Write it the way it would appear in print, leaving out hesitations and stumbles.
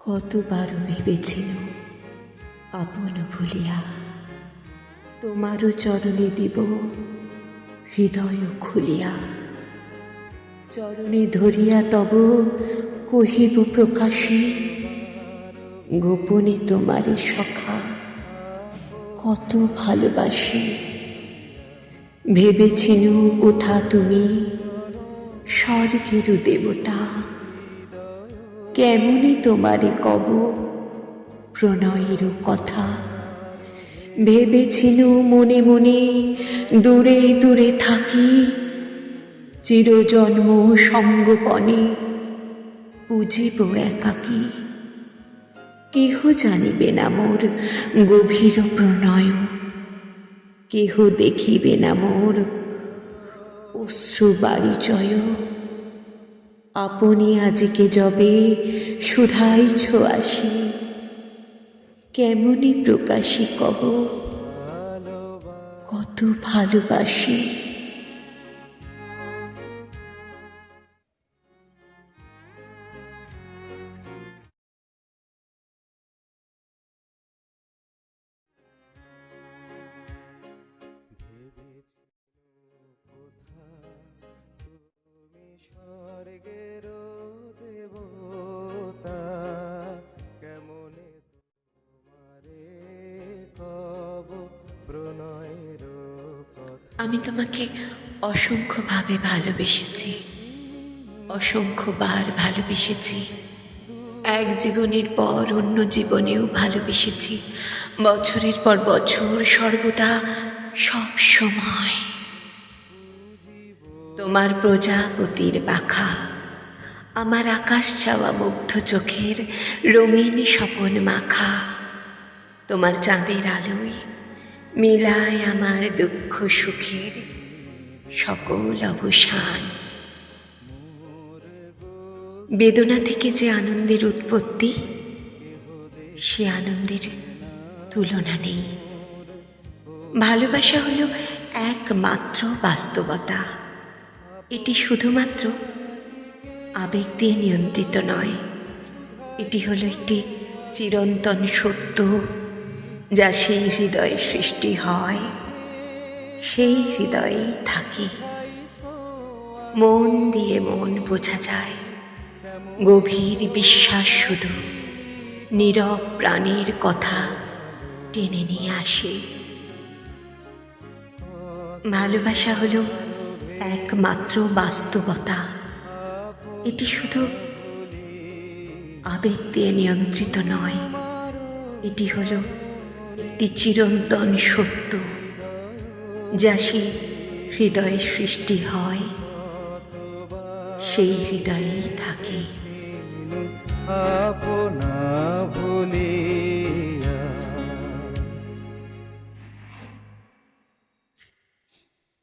কতবার ভেবেছিল আপন ভুলিয়া তোমারও চরণে দিব হৃদয় খুলিয়া। চরণে ধরিয়া তব কহিব প্রকাশে, গোপনে তোমারে সখা কত ভালোবাসি। ভেবেছিল কোথা তুমি স্বর্গের দেবতা, কেমনে তোমারে কব প্রণয়ের কথা। ভেবেছিল মনে মনে দূরে দূরে থাকি, চিরজন্ম সঙ্গপনে পুজিব একাকী। কেহ জানিবে না মোর গভীর প্রণয়, কেহ দেখিবে না মোর অশ্রু বারিচয়। আপনি আজকে যবে শুধাইছ আসি, কেমনে প্রকাশী কব কত ভালোবাসি। স্বর্গের দেবতা, কেমনে তোমারে কব প্রণয়ের কথা। আমি তোমাকে অসংখ্যভাবে ভালোবেসেছি, অসংখ্যবার ভালোবেসেছি। এক জীবনের পর অন্য জীবনেও ভালোবেসেছি, বছরের পর বছর, সর্বদা, সব সময়। তোমার প্রজাপতির পাখা, আমার আকাশ ছাওয়া মুগ্ধ চোখের রঙিন স্বপন মাখা। তোমার চাঁদের আলোয় মিলায় আমার দুঃখ সুখের সকল অবসান। বেদনা থেকে যে আনন্দের উৎপত্তি, সে আনন্দের তুলনা নেই। ভালোবাসা হলো একমাত্র বাস্তবতা। এটি শুধুমাত্র আবেগ দিয়ে নিয়ন্ত্রিত নয়, এটি হলো একটি চিরন্তন সত্য, যা সেই হৃদয়ে সৃষ্টি হয়, সেই হৃদয়েই থাকে। মন দিয়ে মন বোঝা যায়, গভীর বিশ্বাস শুধু নীরব প্রাণীর কথা টেনে নিয়ে আসে। ভালোবাসা হলো একমাত্র বাস্তবতা। এটি শুধু আবেগ দিয়ে নিয়ন্ত্রিত নয়, এটি হলো একটি চিরন্তন সত্য, যা সেই হৃদয়ে সৃষ্টি হয়, সেই হৃদয়েই থাকে। আপনা